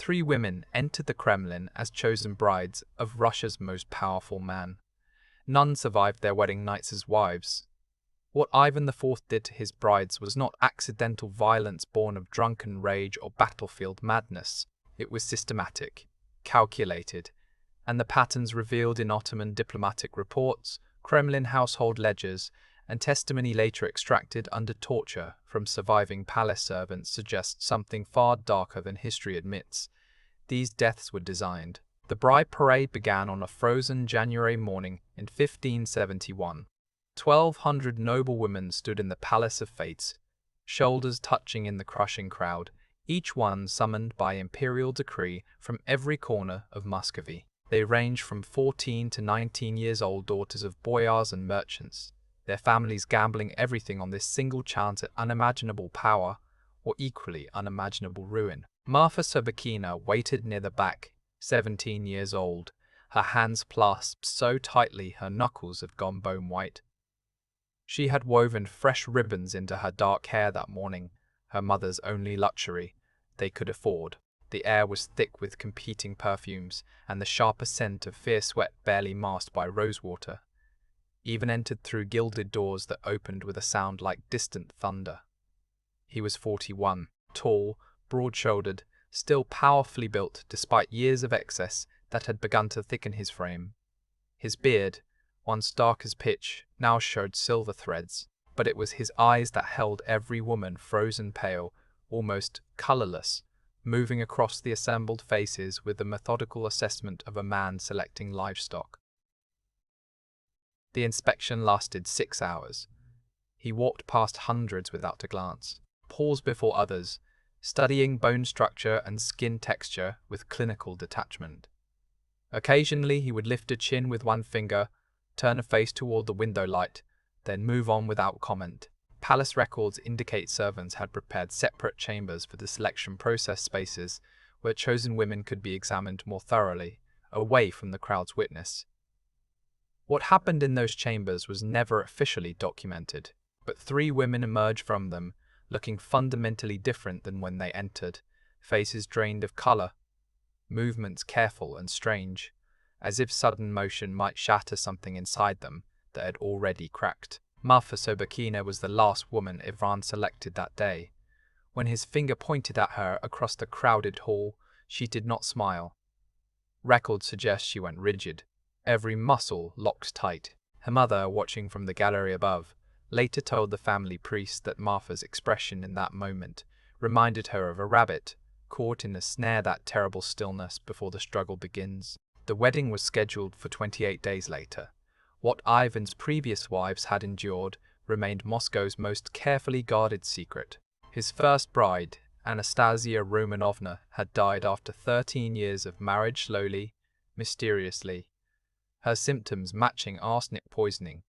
3 women entered the Kremlin as chosen brides of Russia's most powerful man. None survived their wedding nights as wives. What Ivan IV did to his brides was not accidental violence born of drunken rage or battlefield madness. It was systematic, calculated, and the patterns revealed in Ottoman diplomatic reports, Kremlin household ledgers, and testimony later extracted under torture from surviving palace servants suggest something far darker than history admits. These deaths were designed. The bride parade began on a frozen January morning in 1571. 1,200 noble women stood in the Palace of Fates, shoulders touching in the crushing crowd, each one summoned by imperial decree from every corner of Muscovy. They ranged from 14 to 19 years old daughters of boyars and merchants, their families gambling everything on this single chance at unimaginable power or equally unimaginable ruin. Marfa Sobakina waited near the back, 17 years old, her hands clasped so tightly her knuckles had gone bone white. She had woven fresh ribbons into her dark hair that morning, her mother's only luxury they could afford. The air was thick with competing perfumes, and the sharper scent of fierce sweat barely masked by rosewater even entered through gilded doors that opened with a sound like distant thunder. He was 41, tall, broad-shouldered, still powerfully built despite years of excess that had begun to thicken his frame. His beard, once dark as pitch, now showed silver threads, but it was his eyes that held every woman frozen pale, almost colorless, moving across the assembled faces with the methodical assessment of a man selecting livestock. The inspection lasted 6 hours. He walked past hundreds without a glance, paused before others, studying bone structure and skin texture with clinical detachment. Occasionally he would lift a chin with one finger, turn a face toward the window light, then move on without comment. Palace records indicate servants had prepared separate chambers for the selection process spaces where chosen women could be examined more thoroughly, away from the crowd's witness. What happened in those chambers was never officially documented, but 3 women emerged from them, looking fundamentally different than when they entered, faces drained of color, movements careful and strange, as if sudden motion might shatter something inside them that had already cracked. Marfa Sobakina was the last woman Ivan selected that day. When his finger pointed at her across the crowded hall, she did not smile. Records suggest she went rigid, every muscle locked tight. Her mother, watching from the gallery above, later told the family priest that Marfa's expression in that moment reminded her of a rabbit caught in a snare, that terrible stillness before the struggle begins. The wedding was scheduled for 28 days later. What Ivan's previous wives had endured remained Moscow's most carefully guarded secret. His first bride, Anastasia Romanovna, had died after 13 years of marriage, slowly, mysteriously, her symptoms matching arsenic poisoning,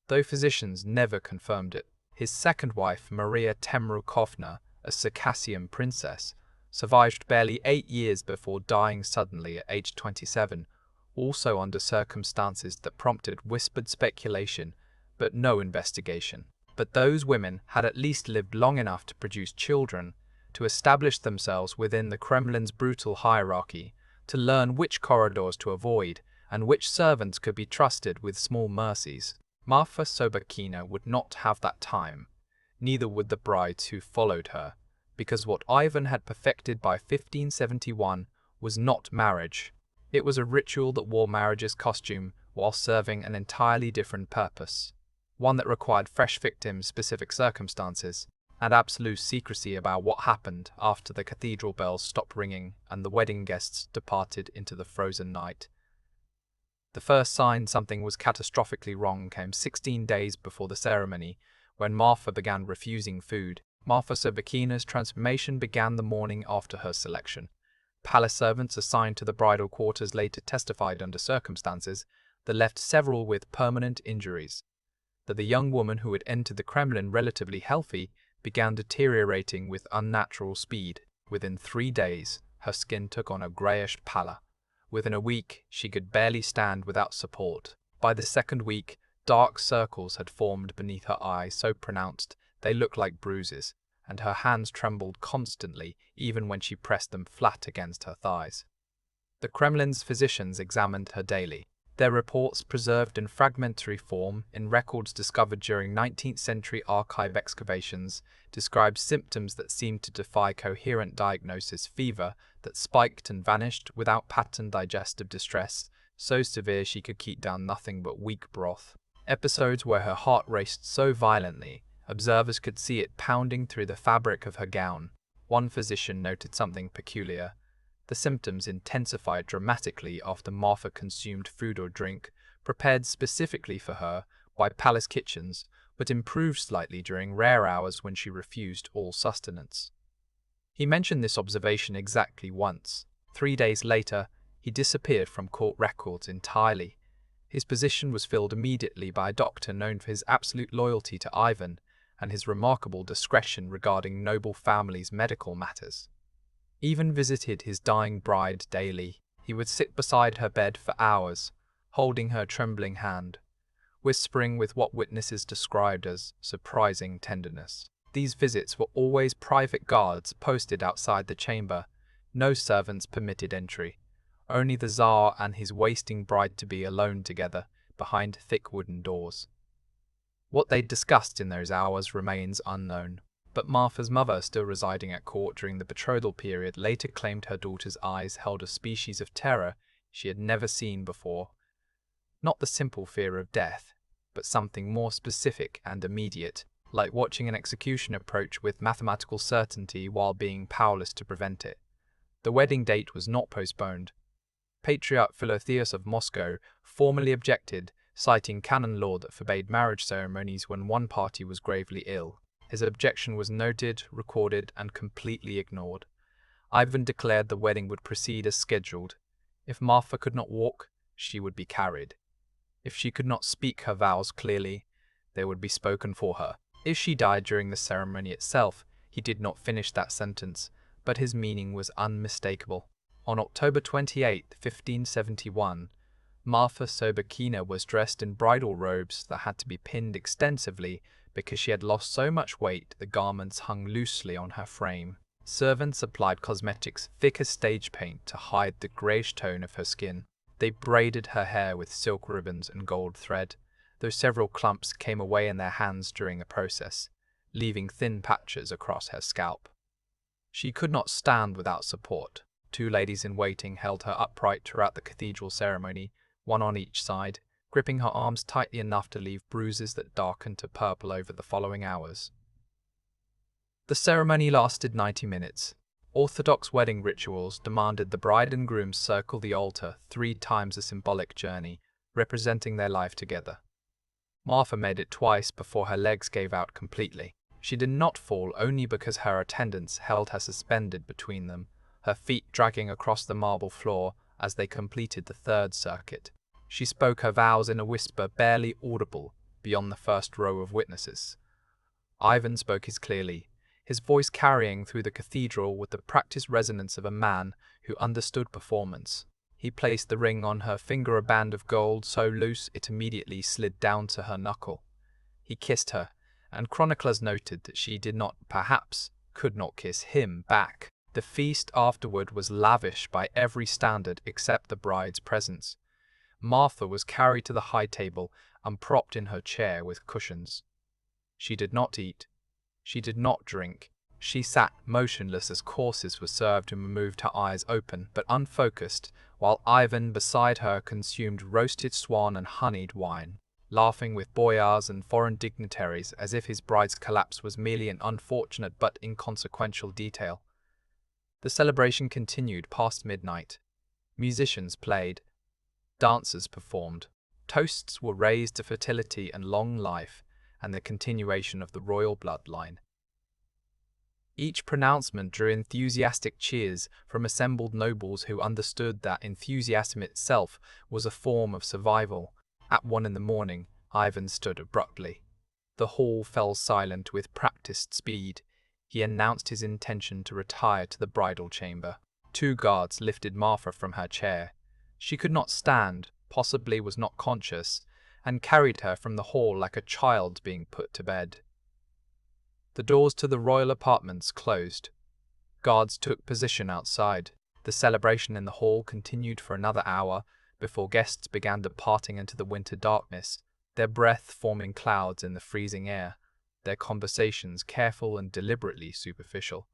though physicians never confirmed it. His second wife, Maria Temrukovna, a Circassian princess, survived barely 8 years before dying suddenly at age 27, also under circumstances that prompted whispered speculation but no investigation. But those women had at least lived long enough to produce children, to establish themselves within the Kremlin's brutal hierarchy, to learn which corridors to avoid and which servants could be trusted with small mercies. Marfa Sobakina would not have that time, neither would the brides who followed her, because what Ivan had perfected by 1571 was not marriage. It was a ritual that wore marriage's costume while serving an entirely different purpose, one that required fresh victims, specific circumstances, and absolute secrecy about what happened after the cathedral bells stopped ringing and the wedding guests departed into the frozen night. The first sign something was catastrophically wrong came 16 days before the ceremony, when Marfa began refusing food. Marfa Sobakina's transformation began the morning after her selection. Palace servants assigned to the bridal quarters later testified under circumstances that left several with permanent injuries, that the young woman who had entered the Kremlin relatively healthy began deteriorating with unnatural speed. Within 3 days, her skin took on a greyish pallor. Within a week, she could barely stand without support. By the second week, dark circles had formed beneath her eyes so pronounced they looked like bruises, and her hands trembled constantly even when she pressed them flat against her thighs. The Kremlin's physicians examined her daily. Their reports, preserved in fragmentary form in records discovered during 19th century archive excavations, described symptoms that seemed to defy coherent diagnosis: fever that spiked and vanished without pattern, digestive distress so severe she could keep down nothing but weak broth, episodes where her heart raced so violently observers could see it pounding through the fabric of her gown. One physician noted something peculiar. The symptoms intensified dramatically after Martha consumed food or drink prepared specifically for her by palace kitchens, but improved slightly during rare hours when she refused all sustenance. He mentioned this observation exactly once. 3 days later, he disappeared from court records entirely. His position was filled immediately by a doctor known for his absolute loyalty to Ivan and his remarkable discretion regarding noble families' medical matters. Ivan visited his dying bride daily. He would sit beside her bed for hours, holding her trembling hand, whispering with what witnesses described as surprising tenderness. These visits were always private guards posted outside the chamber, no servants permitted entry, only the Tsar and his wasting bride to be alone together behind thick wooden doors. What they discussed in those hours remains unknown. But Martha's mother, still residing at court during the betrothal period, later claimed her daughter's eyes held a species of terror she had never seen before. Not the simple fear of death, but something more specific and immediate, like watching an execution approach with mathematical certainty while being powerless to prevent it. The wedding date was not postponed. Patriarch Philotheos of Moscow formally objected, citing canon law that forbade marriage ceremonies when one party was gravely ill. His objection was noted, recorded, and completely ignored. Ivan declared the wedding would proceed as scheduled. If Martha could not walk, she would be carried. If she could not speak her vows clearly, they would be spoken for her. If she died during the ceremony itself, he did not finish that sentence, but his meaning was unmistakable. On October 28, 1571, Martha Sobakina was dressed in bridal robes that had to be pinned extensively because she had lost so much weight the garments hung loosely on her frame. Servants applied cosmetics thick as stage paint to hide the greyish tone of her skin. They braided her hair with silk ribbons and gold thread, though several clumps came away in their hands during the process, leaving thin patches across her scalp. She could not stand without support. 2 ladies in waiting held her upright throughout the cathedral ceremony, one on each side, gripping her arms tightly enough to leave bruises that darkened to purple over the following hours. The ceremony lasted 90 minutes. Orthodox wedding rituals demanded the bride and groom circle the altar 3 times a symbolic journey, representing their life together. Martha made it twice before her legs gave out completely. She did not fall only because her attendants held her suspended between them, her feet dragging across the marble floor as they completed the 3rd circuit. She spoke her vows in a whisper barely audible beyond the first row of witnesses. Ivan spoke his clearly, his voice carrying through the cathedral with the practiced resonance of a man who understood performance. He placed the ring on her finger, a band of gold so loose it immediately slid down to her knuckle. He kissed her, and chroniclers noted that she did not, perhaps, could not kiss him back. The feast afterward was lavish by every standard except the bride's presence. Martha was carried to the high table and propped in her chair with cushions. She did not eat. She did not drink. She sat motionless as courses were served and removed, her eyes open but unfocused, while Ivan beside her consumed roasted swan and honeyed wine, laughing with boyars and foreign dignitaries as if his bride's collapse was merely an unfortunate but inconsequential detail. The celebration continued past midnight. Musicians played. Dancers performed. Toasts were raised to fertility and long life, and the continuation of the royal bloodline. Each pronouncement drew enthusiastic cheers from assembled nobles who understood that enthusiasm itself was a form of survival. At 1 in the morning, Ivan stood abruptly. The hall fell silent with practiced speed. He announced his intention to retire to the bridal chamber. 2 guards lifted Martha from her chair. She could not stand, possibly was not conscious, and carried her from the hall like a child being put to bed. The doors to the royal apartments closed. Guards took position outside. The celebration in the hall continued for another hour before guests began departing into the winter darkness, their breath forming clouds in the freezing air, their conversations careful and deliberately superficial.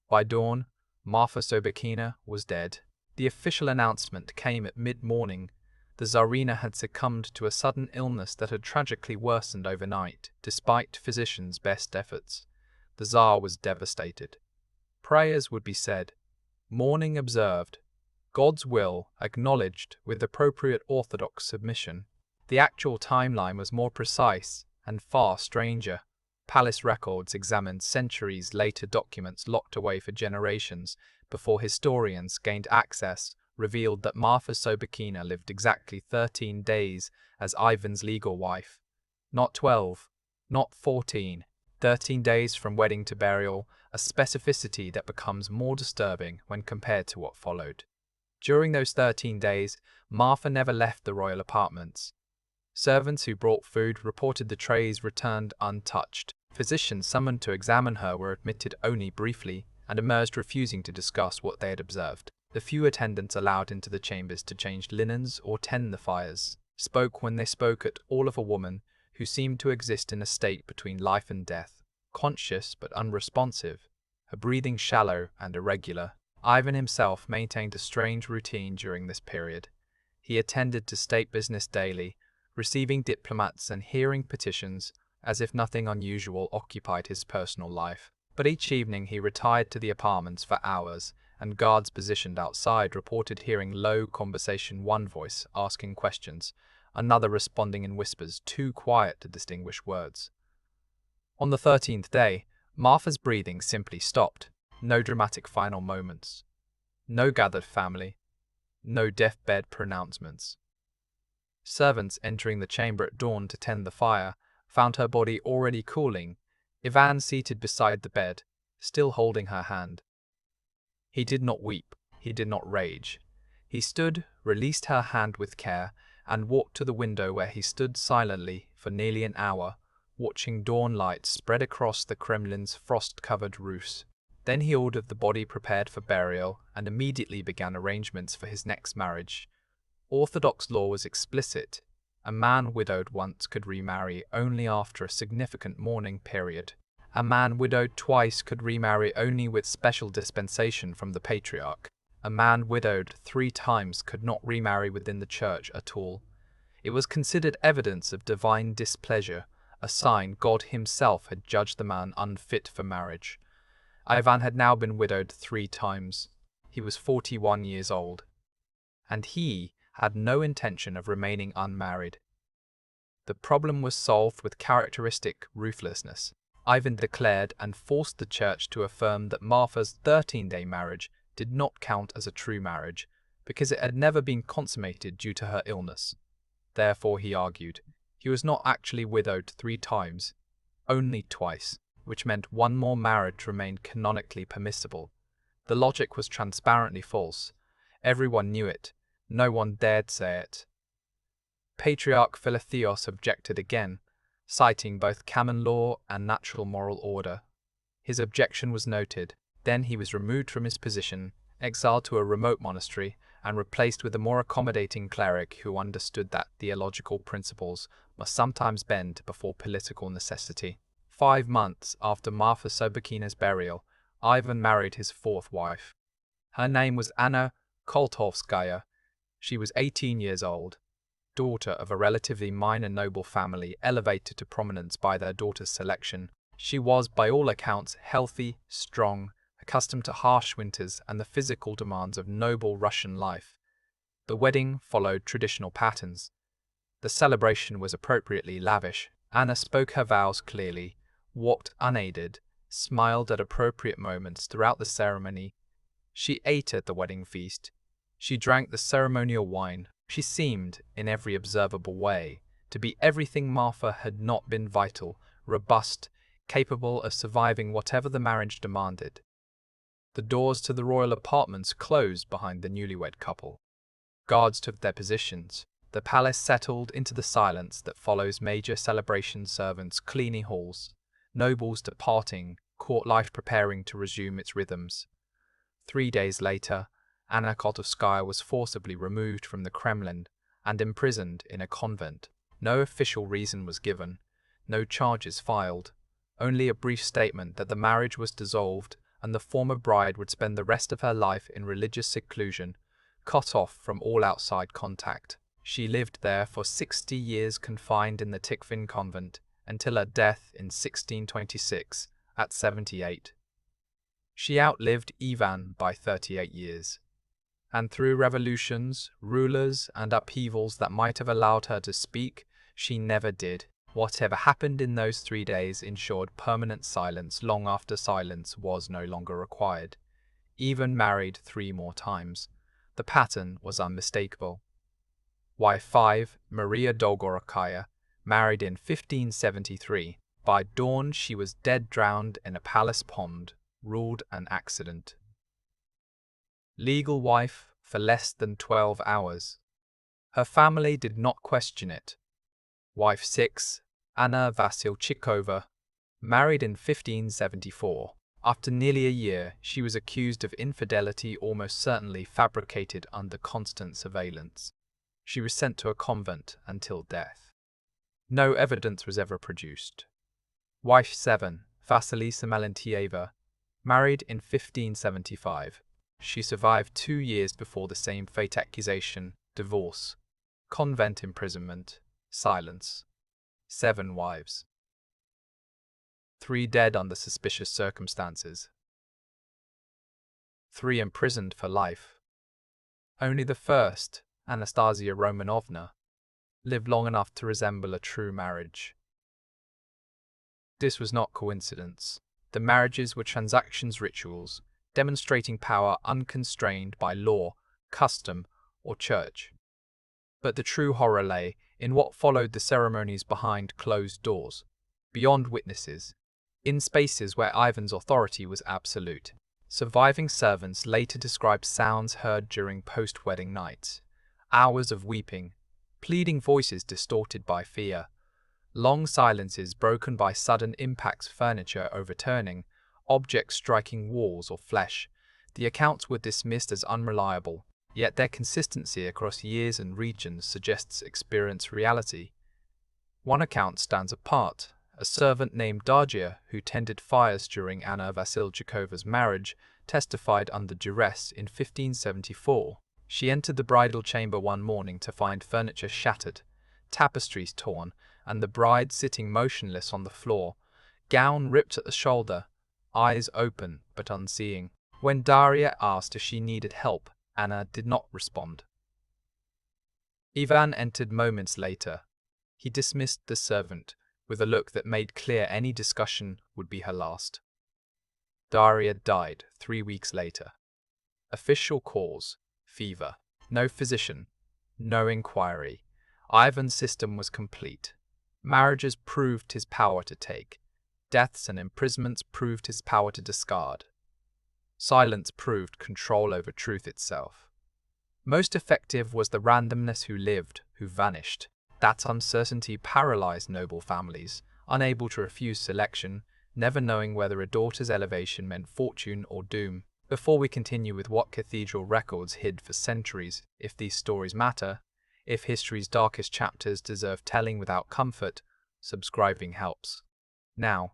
By dawn, Marfa Sobakina was dead. The official announcement came at mid-morning. The Tsarina had succumbed to a sudden illness that had tragically worsened overnight, despite physicians' best efforts. The Tsar was devastated. Prayers would be said, mourning observed, God's will acknowledged with appropriate orthodox submission. The actual timeline was more precise and far stranger. Palace records examined centuries later documents locked away for generations before historians gained access revealed that Marfa Sobakina lived exactly 13 days as Ivan's legal wife. Not 12, not 14. 13 days from wedding to burial, a specificity that becomes more disturbing when compared to what followed. During those 13 days, Marfa never left the royal apartments. Servants who brought food reported the trays returned untouched. Physicians summoned to examine her were admitted only briefly and emerged refusing to discuss what they had observed. The few attendants allowed into the chambers to change linens or tend the fires spoke when they spoke at all of a woman who seemed to exist in a state between life and death, conscious but unresponsive, her breathing shallow and irregular. Ivan himself maintained a strange routine during this period. He attended to state business daily, receiving diplomats and hearing petitions as if nothing unusual occupied his personal life. But each evening he retired to the apartments for hours, and guards positioned outside reported hearing low conversation, one voice asking questions, another responding in whispers too quiet to distinguish words. On the 13th day, Marfa's breathing simply stopped. No dramatic final moments. No gathered family. No deathbed pronouncements. Servants entering the chamber at dawn to tend the fire found her body already cooling, Ivan seated beside the bed, still holding her hand. He did not weep, he did not rage. He stood, released her hand with care, and walked to the window where he stood silently for nearly an hour, watching dawn light spread across the Kremlin's frost-covered roofs. Then he ordered the body prepared for burial and immediately began arrangements for his next marriage. Orthodox law was explicit. A man widowed once could remarry only after a significant mourning period. A man widowed twice could remarry only with special dispensation from the patriarch. A man widowed 3 times could not remarry within the church at all. It was considered evidence of divine displeasure, a sign God himself had judged the man unfit for marriage. Ivan had now been widowed 3 times. He was 41 years old. And he had no intention of remaining unmarried. The problem was solved with characteristic ruthlessness. Ivan declared and forced the church to affirm that Marfa's 13-day marriage did not count as a true marriage, because it had never been consummated due to her illness. Therefore, he argued, he was not actually widowed 3 times, only twice, which meant one more marriage remained canonically permissible. The logic was transparently false. Everyone knew it. No one dared say it. Patriarch Philotheos objected again, citing both canon law and natural moral order. His objection was noted. Then he was removed from his position, exiled to a remote monastery, and replaced with a more accommodating cleric who understood that theological principles must sometimes bend before political necessity. 5 months after Marfa Sobakina's burial, Ivan married his 4th wife. Her name was Anna Koltovskaya. She was 18 years old, daughter of a relatively minor noble family elevated to prominence by their daughter's selection. She was, by all accounts, healthy, strong, accustomed to harsh winters and the physical demands of noble Russian life. The wedding followed traditional patterns. The celebration was appropriately lavish. Anna spoke her vows clearly, walked unaided, smiled at appropriate moments throughout the ceremony. She ate at the wedding feast. She drank the ceremonial wine. She seemed, in every observable way, to be everything Marfa had not been: vital, robust, capable of surviving whatever the marriage demanded. The doors to the royal apartments closed behind the newlywed couple. Guards took their positions. The palace settled into the silence that follows major celebrations, servants cleaning halls, nobles departing, court life preparing to resume its rhythms. 3 days later, Anna Kotovskaya was forcibly removed from the Kremlin and imprisoned in a convent. No official reason was given, no charges filed, only a brief statement that the marriage was dissolved and the former bride would spend the rest of her life in religious seclusion, cut off from all outside contact. She lived there for 60 years confined in the Tikhvin convent until her death in 1626 at 78. She outlived Ivan by 38 years. And through revolutions, rulers, and upheavals that might have allowed her to speak, she never did. Whatever happened in those 3 days ensured permanent silence long after silence was no longer required. Ivan married 3 more times. The pattern was unmistakable. Wife 5, Maria Dolgorukaya, married in 1573. By dawn she was dead drowned in a palace pond, ruled an accident. Legal wife for less than 12 hours. Her family did not question it. Wife 6, Anna Vasilchikova, married in 1574. After nearly a year, she was accused of infidelity almost certainly fabricated under constant surveillance. She was sent to a convent until death. No evidence was ever produced. Wife 7, Vasilisa Melentieva, married in 1575. She survived 2 years before the same fate: accusation, divorce, convent imprisonment, silence. 7 wives. 3 dead under suspicious circumstances. 3 imprisoned for life. Only the first, Anastasia Romanovna, lived long enough to resemble a true marriage. This was not coincidence. The marriages were transactions, rituals, demonstrating power unconstrained by law, custom, or church. But the true horror lay in what followed the ceremonies behind closed doors, beyond witnesses, in spaces where Ivan's authority was absolute. Surviving servants later described sounds heard during post-wedding nights, hours of weeping, pleading voices distorted by fear, long silences broken by sudden impacts, furniture overturning, objects striking walls or flesh. The accounts were dismissed as unreliable, yet their consistency across years and regions suggests experienced reality. One account stands apart. A servant named Darja, who tended fires during Anna Vasilchikova's marriage, testified under duress in 1574. She entered the bridal chamber one morning to find furniture shattered, tapestries torn, and the bride sitting motionless on the floor, gown ripped at the shoulder, eyes open but unseeing. When Daria asked if she needed help, Anna did not respond. Ivan entered moments later. He dismissed the servant with a look that made clear any discussion would be her last. Daria died 3 weeks later. Official cause: fever. No physician, no inquiry. Ivan's system was complete. Marriages proved his power to take. Deaths and imprisonments proved his power to discard. Silence proved control over truth itself. Most effective was the randomness: who lived, who vanished. That uncertainty paralyzed noble families, unable to refuse selection, never knowing whether a daughter's elevation meant fortune or doom. Before we continue with what cathedral records hid for centuries, if these stories matter, if history's darkest chapters deserve telling without comfort, subscribing helps. Now,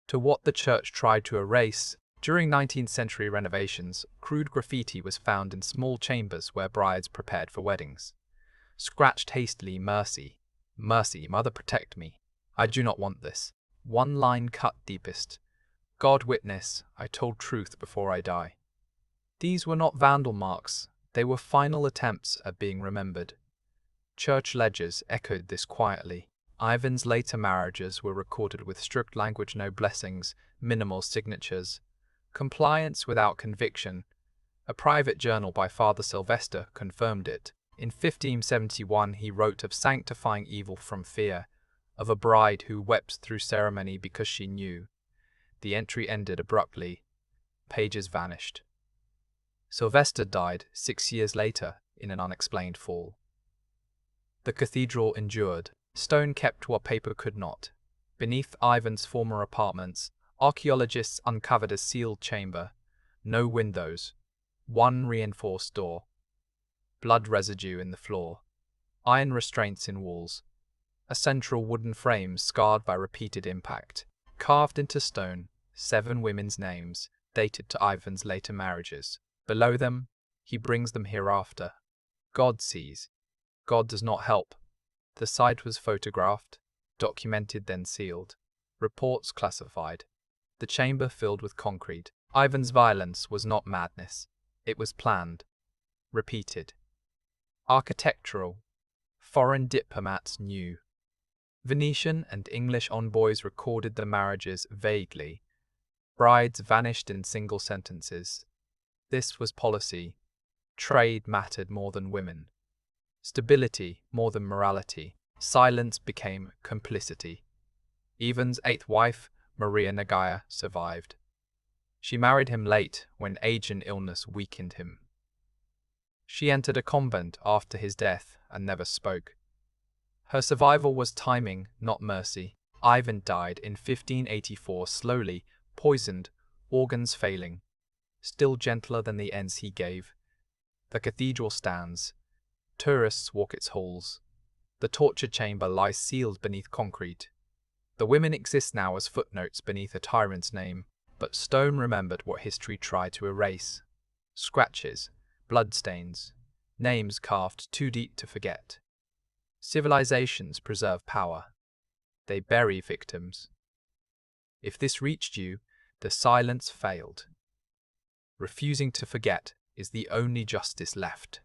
to what the church tried to erase. During 19th century renovations, crude graffiti was found in small chambers where brides prepared for weddings. Scratched hastily: "Mercy, mercy, mother, protect me. I do not want this." One line cut deepest: "God witness, I told truth before I die." These were not vandal marks, they were final attempts at being remembered. Church ledgers echoed this quietly. Ivan's later marriages were recorded with strict language: no blessings, minimal signatures, compliance without conviction. A private journal by Father Sylvester confirmed it. In 1571 he wrote of sanctifying evil from fear, of a bride who wept through ceremony because she knew. The entry ended abruptly. Pages vanished. Sylvester died 6 years later in an unexplained fall. The cathedral endured. Stone kept what paper could not. Beneath Ivan's former apartments, archaeologists uncovered a sealed chamber. No windows. One reinforced door. Blood residue in the floor. Iron restraints in walls. A central wooden frame scarred by repeated impact. Carved into stone, 7 women's names, dated to Ivan's later marriages. Below them, he brings them hereafter. God sees. God does not help. The site was photographed, documented then sealed. Reports classified. The chamber filled with concrete. Ivan's violence was not madness. It was planned. Repeated. Architectural. Foreign diplomats knew. Venetian and English envoys recorded the marriages vaguely. Brides vanished in single sentences. This was policy. Trade mattered more than women. Stability more than morality. Silence became complicity. Ivan's 8th wife, Maria Nagaya, survived. She married him late when age and illness weakened him. She entered a convent after his death and never spoke. Her survival was timing, not mercy. Ivan died in 1584 slowly, poisoned, organs failing. Still gentler than the ends he gave. The cathedral stands. Tourists walk its halls. The torture chamber lies sealed beneath concrete. The women exist now as footnotes beneath a tyrant's name, but stone remembered what history tried to erase. Scratches, bloodstains, names carved too deep to forget. Civilizations preserve power. They bury victims. If this reached you, the silence failed. Refusing to forget is the only justice left.